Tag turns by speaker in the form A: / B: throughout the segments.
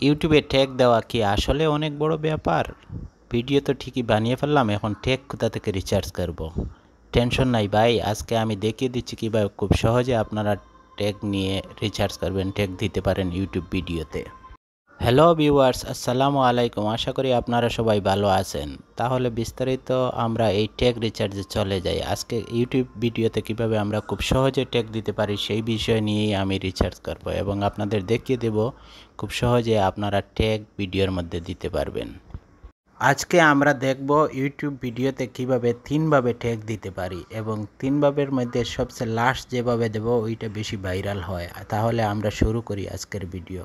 A: ইউটিউবে ট্যাগ দেওয়া কি আসলে অনেক বড় ব্যাপার? ভিডিও তো ঠিকই বানিয়ে ফেললাম, এখন ট্যাগ কোথা থেকে রিচার্জ করব? টেনশন নাই ভাই, আজকে আমি দেখিয়ে দিচ্ছি কীভাবে খুব সহজে আপনারা ট্যাগ নিয়ে রিচার্জ করবেন, ট্যাগ দিতে পারেন ইউটিউব ভিডিওতে। হ্যালো ভিউয়ার্স, আসসালামু আলাইকুম। আশা করি আপনারা সবাই ভালো আছেন। তাহলে বিস্তারিত আমরা এই ট্যাগ রিচার্জে চলে যাই। আজকে ইউটিউব ভিডিওতে কিভাবে আমরা খুব সহজে ট্যাগ দিতে পারি সেই বিষয় নিয়েই আমি রিচার্জ করব এবং আপনাদের দেখিয়ে দেব খুব সহজে আপনারা ট্যাগ ভিডিওর মধ্যে দিতে পারবেন। আজকে আমরা দেখব ইউটিউব ভিডিওতে কিভাবে তিনভাবে ট্যাগ দিতে পারি এবং তিনভাবের মধ্যে সবচেয়ে লাস্ট যেভাবে দেব ওইটা বেশি ভাইরাল হয়। তাহলে আমরা শুরু করি আজকের ভিডিও।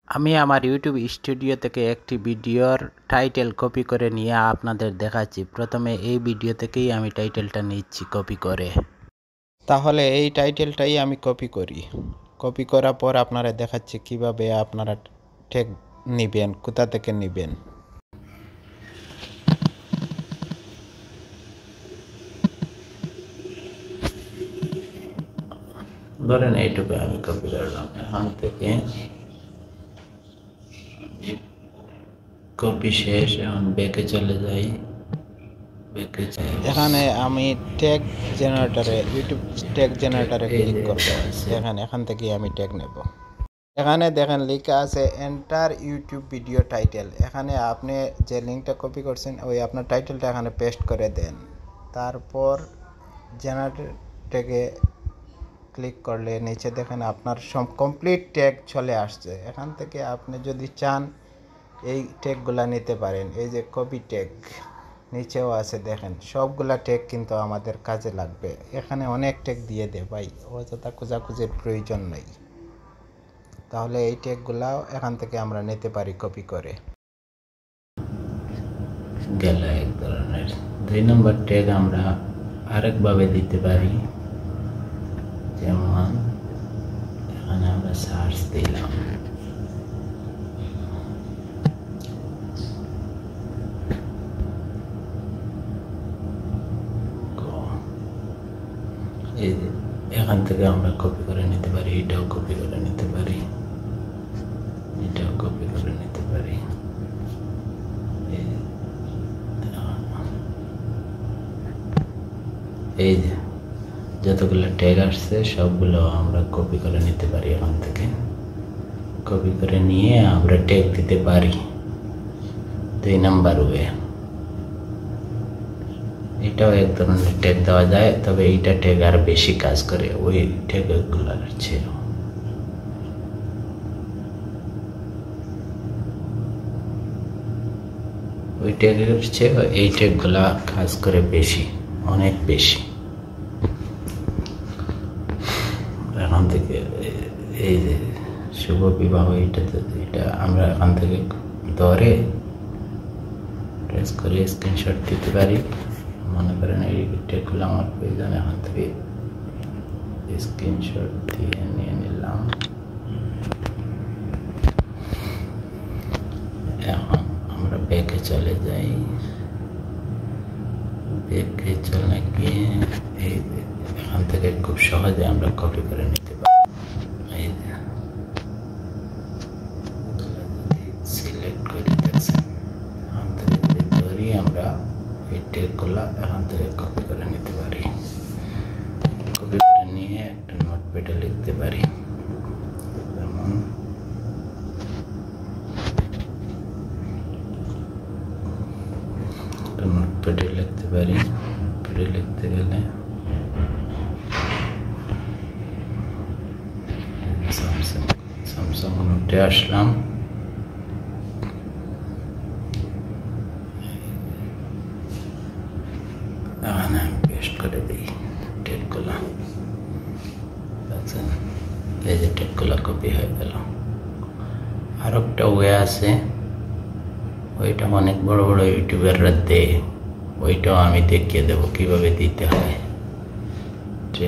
A: আমি আমার ইউটিউব স্টুডিও থেকে একটি ভিডিওর টাইটেল কপি করে নিয়ে আপনাদের দেখাচ্ছি। প্রথমে এই ভিডিও থেকেই আমি টাইটেলটা নিচ্ছি কপি করে। তাহলে এই টাইটেলটাই আমি কপি করি। কপি করার পর আপনারা দেখাচ্ছি কিভাবে আপনারা ট্যাগ নেবেন, কোথা থেকে নেবেন। ধরেন এইটুকু আমি কপি করলাম, এখান থেকে কপি শেষ। এখন ব্যাকে চলে যাই। এখানে আমি ট্যাগ জেনারেটরে ইউটিউব ট্যাগ জেনারেটরে ক্লিক করব। এখান থেকে আমি ট্যাগ নেব। এখানে দেখেন লেখা আছে এন্টার ইউটিউব ভিডিও টাইটেল। এখানে আপনি যে লিঙ্কটা কপি করছেন ওই আপনার টাইটেলটা এখানে পেস্ট করে দেন। তারপর জেনারেটর ট্যাগে ক্লিক করলে নিচে দেখেন আপনার সব কমপ্লিট ট্যাগ চলে আসছে। এখান থেকে আপনি যদি চান এই ট্যাগগুলা নিতে পারেন। এই যে কপি ট্যাগ নিচেও আছে দেখেন, সবগুলা ট্যাগ কিন্তু আমাদের কাজে লাগবে। এখানে অনেক ট্যাগ দিয়ে দে ভাই, অযথা খোঁজাখুঁজির প্রয়োজন নেই। তাহলে এই ট্যাগগুলাও এখান থেকে আমরা নিতে পারি কপি করে। গেল এক ধরনের। 2 নম্বর ট্যাগ আমরা আরেকভাবে দিতে পারি, যেমন এখানে আমরা সার্চ দিলাম। এখান থেকে আমরা কপি করে নিতে পারি, এটাও কপি করে নিতে পারি, এটাও কপি করে নিতে পারি। এই যে যতগুলো ট্যাগ আসছে সবগুলো আমরা কপি করে নিতে পারি। এখান থেকে কপি করে নিয়ে আমরা ট্যাগ দিতে পারি 2 নাম্বার ওয়ে। এটাও এক ধরনের ট্যাগ দেওয়া যায়, তবে এইটা ট্যাগ আর বেশি কাজ করে ওই ট্যাগগুলোর চেয়ে। ওই ট্যাগের চেয়ে এই ট্যাগগুলা কাজ করে বেশি, অনেক বেশি। এখান থেকে এই যে শুভ বিবাহ, এটা আমরা এখান থেকে ধরে প্রেস করে স্ক্রিনশট দিতে পারি। মনে করেন এই ট্যাগগুলো আমার প্রয়োজন, এখান থেকে স্ক্রিনশট দিয়ে নিয়ে নিলাম। এখন আমরা ব্যাকে চলে যাই। ব্যাকে চলে গিয়ে এই এখান থেকে খুব সহজে আমরা কপি করে নিতে পারি। এই সিলেক্ট করে দেখছেন, এখান থেকে ধরি আমরা এই ট্যাগগুলো এখান থেকে কপি করে নিতে পারি। কপি করে নিয়ে একটা নোটপ্যাডে লিখতে পারি, যেমন নোটপ্যাডে লিখতে পারি। নোটপ্যাডে লিখতে গেলে স্যামসাং নোটে আসলাম। এখানে আমি পেস্ট করে দিই ট্যাগগুলো। এই যে ট্যাগগুলো কপি হয়ে গেল। আর একটা ওয়ে আছে, ওইটা অনেক বড় বড় ইউটিউবাররা দেয়, ওইটাও আমি দেখিয়ে দেবো কিভাবে দিতে হয়। তো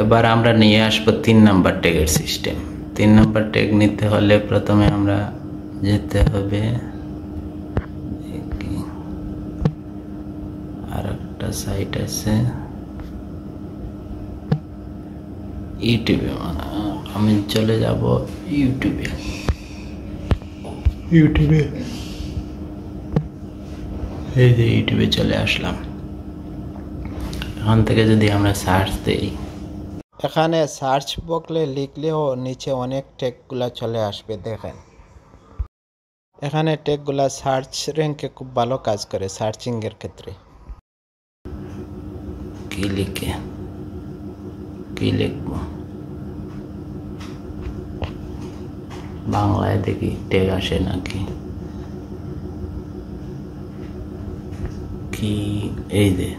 A: এবার আমরা নিয়ে আসবো 3 নাম্বার ট্যাগের সিস্টেম। 3 নাম্বার ট্যাগ নিতে হলে প্রথমে আমরা যেতে হবে, আর একটা সাইট আছে ইউটিউবে, আমি চলে যাব ইউটিউবে। এই যে ইউটিউবে চলে আসলাম। এখান থেকে যদি আমরা সার্চ দিই, এখানে সার্চ বক্সে লিখলেও নিচে অনেক ট্যাগগুলা চলে আসবে। দেখেন এখানে ট্যাগগুলা সার্চ র্যাঙ্কে খুব ভালো কাজ করে সার্চিংয়ের ক্ষেত্রে। কি লিখবো বাংলায়, দেখি ট্যাগ আসে নাকি। কি এই যে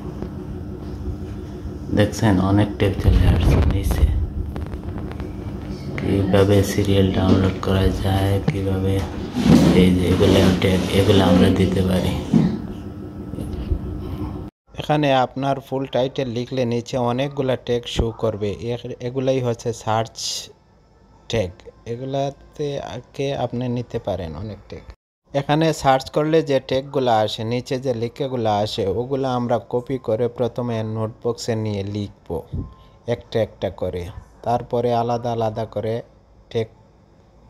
A: দেখছেন অনেক ট্যাগ চলে আসছে নিচে। কিভাবে সিরিয়াল ডাউনলোড করা যায়, কিভাবে এই যে এগুলো আমরা দিতে পারি। এখানে আপনার ফুল টাইটেল লিখলে নিচে অনেকগুলা ট্যাগ শো করবে। এগুলাই হচ্ছে সার্চ ট্যাগ। এগুলাতে আপনি নিতে পারেন অনেক ট্যাগ। এখানে সার্চ করলে যে ট্যাগগুলো আসে, নিচে যে লিখেগুলো আসে, ওগুলো আমরা কপি করে প্রথমে নোটবক্সে নিয়ে লিখব একটা একটা করে। তারপরে আলাদা আলাদা করে ট্যাগ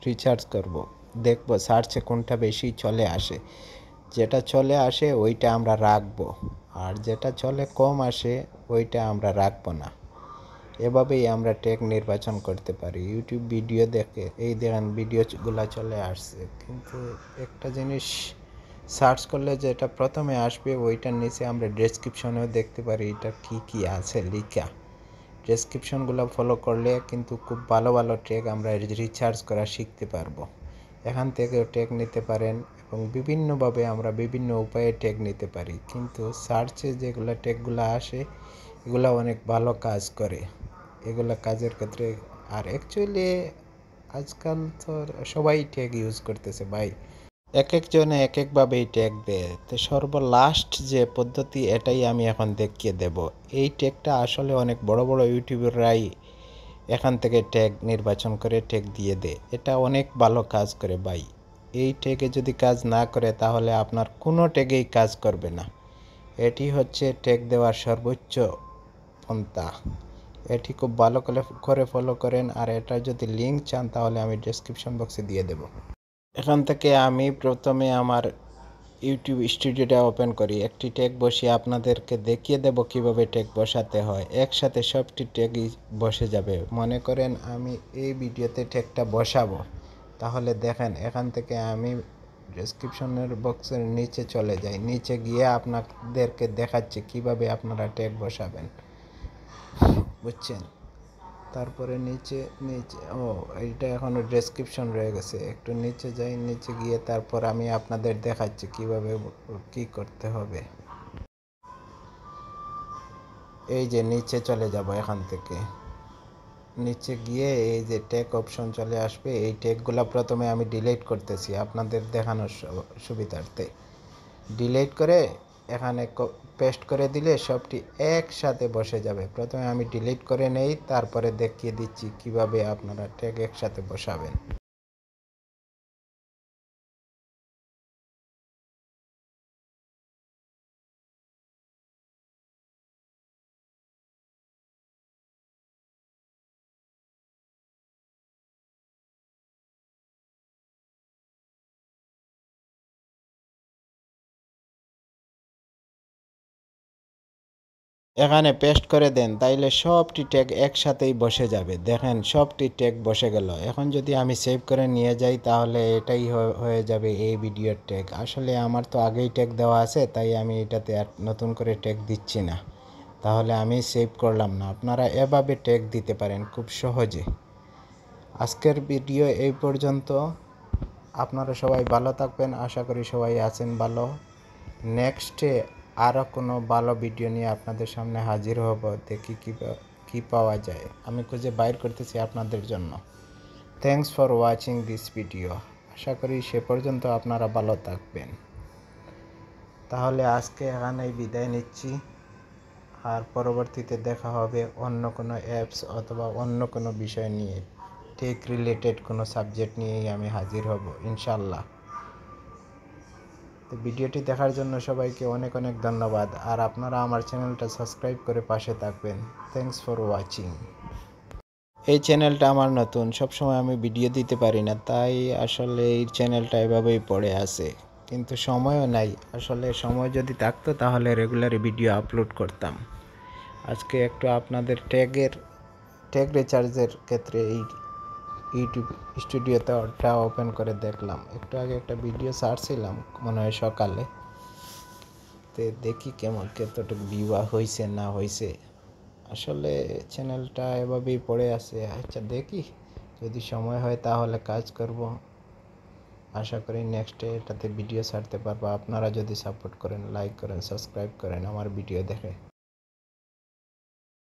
A: রিসার্চ করব, দেখব সার্চে কোনটা বেশি চলে আসে। যেটা চলে আসে ওইটা আমরা রাখবো, আর যেটা চলে কম আসে ওইটা আমরা রাখবো না। এভাবেই আমরা ট্যাগ নির্বাচন করতে পারি। ইউটিউব ভিডিও দেখে এই দেখেন ভিডিওগুলো চলে আসছে, কিন্তু একটা জিনিস সার্চ করলে যেটা প্রথমে আসবে ওইটার নিচে আমরা ডেসক্রিপশনেও দেখতে পারি এটা কি আছে লেখা। ডেসক্রিপশনগুলো ফলো করলে কিন্তু খুব ভালো ভালো ট্যাগ আমরা রিসার্চ করা শিখতে পারবো। এখান থেকেও ট্যাগ নিতে পারেন এবং বিভিন্নভাবে আমরা বিভিন্ন উপায়ে ট্যাগ নিতে পারি। কিন্তু সার্চে যেগুলো ট্যাগগুলো আসে এগুলো অনেক ভালো কাজ করে, এগুলো কাজের ক্ষেত্রে। আর অ্যাকচুয়ালি আজকাল তো সবাই ট্যাগ ইউজ করতেছে ভাই, এক একজনে এক একভাবেই ট্যাগ দেয়। তো সর্বলাস্ট যে পদ্ধতি এটাই আমি এখন দেখিয়ে দেব। এই ট্যাগটা আসলে অনেক বড় বড় ইউটিউবাররাই এখান থেকে ট্যাগ নির্বাচন করে ট্যাগ দিয়ে দেয়। এটা অনেক ভালো কাজ করে ভাই। এই ট্যাগে যদি কাজ না করে তাহলে আপনার কোনো ট্যাগেই কাজ করবে না। এটি হচ্ছে ট্যাগ দেওয়ার সর্বোচ্চ পন্থা। এটি খুব ভালো করে ফলো করেন। আর এটা যদি লিঙ্ক চান তাহলে আমি ডেসক্রিপশন বক্সে দিয়ে দেব। এখান থেকে আমি প্রথমে আমার ইউটিউব স্টুডিওটা ওপেন করি, একটি ট্যাগ বসিয়ে আপনাদেরকে দেখিয়ে দেব কিভাবে ট্যাগ বসাতে হয়। একসাথে সবটি ট্যাগই বসে যাবে। মনে করেন আমি এই ভিডিওতে ট্যাগটা বসাবো, তাহলে দেখেন এখান থেকে আমি ডেসক্রিপশনের বক্সের নিচে চলে যাই। নিচে গিয়ে আপনাদেরকে দেখাচ্ছি কিভাবে আপনারা ট্যাগ বসাবেন, বুঝছেন। তারপরে নিচে এইটা এখনো ডেসক্রিপশন রয়ে গেছে। একটু নিচে যাই, নিচে গিয়ে তারপর আমি আপনাদের দেখাচ্ছি কিভাবে কি করতে হবে। এই যে নিচে চলে যাব, এখান থেকে নিচে গিয়ে এই যে ট্যাগ অপশন চলে আসবে। এই ট্যাগগুলো প্রথমে আমি ডিলিট করতেছি আপনাদের দেখানোর সুবিধার্থে। ডিলিট করে এখানে পেস্ট করে দিলে সবটি একসাথে বসে যাবে। প্রথমে আমি ডিলিট করে নেই, তারপরে দেখিয়ে দিচ্ছি কিভাবে আপনারা ট্যাগ একসাথে বসাবেন। এখানে পেস্ট করে দেন, তাইলে সবটি ট্যাগ একসাথেই বসে যাবে। দেখেন সবটি ট্যাগ বসে গেল। এখন যদি আমি সেভ করে নিয়ে যাই তাহলে এটাই হয়ে যাবে এই ভিডিওর ট্যাগ। আসলে আমার তো আগেই ট্যাগ দেওয়া আছে, তাই আমি এটাতে আর নতুন করে ট্যাগ দিচ্ছি না। তাহলে আমি সেভ করলাম না। আপনারা এভাবে ট্যাগ দিতে পারেন খুব সহজে। আজকের ভিডিও এই পর্যন্ত। আপনারা সবাই ভালো থাকবেন, আশা করি সবাই আছেন ভালো। নেক্সটে আরও কোনো ভালো ভিডিও নিয়ে আপনাদের সামনে হাজির হব। দেখি কী পাওয়া যায়, আমি খুঁজে বাইর করতেছি আপনাদের জন্য। Thanks for watching this video. আশা করি সে পর্যন্ত আপনারা ভালো থাকবেন। তাহলে আজকে এখানেই বিদায় নিচ্ছি। আর পরবর্তীতে দেখা হবে অন্য কোনো অ্যাপস অথবা অন্য কোনো বিষয় নিয়ে। টেক রিলেটেড কোনো সাবজেক্ট নিয়েই আমি হাজির হব ইনশাল্লাহ। তো ভিডিওটি দেখার জন্য সবাইকে অনেক অনেক ধন্যবাদ। আর আপনারা আমার চ্যানেলটা সাবস্ক্রাইব করে পাশে থাকবেন। Thanks for watching. এই চ্যানেলটা আমার নতুন, সবসময় আমি ভিডিও দিতে পারি না, তাই আসলে এই চ্যানেলটা এভাবেই পড়ে আছে। কিন্তু সময়ও নাই, আসলে সময় যদি থাকতো তাহলে রেগুলার ভিডিও আপলোড করতাম। আজকে একটু আপনাদের ট্যাগ রিচার্জের ক্ষেত্রে এই ইউটিউব স্টুডিওতে ওটা ওপেন করে দেখলাম। একটু আগে একটা ভিডিও ছাড়ছিলাম, মনে হয় সকালে। তে দেখি কেমন কতটুকু ভিউ হয়েছে না হয়েছে। আসলে চ্যানেলটা এভাবেই পড়ে আছে। আচ্ছা দেখি, যদি সময় হয় তাহলে কাজ করব। আশা করি নেক্সটে এটাতে ভিডিও ছাড়তে পারবো, আপনারা যদি সাপোর্ট করেন, লাইক করেন, সাবস্ক্রাইব করেন, আমার ভিডিও দেখে।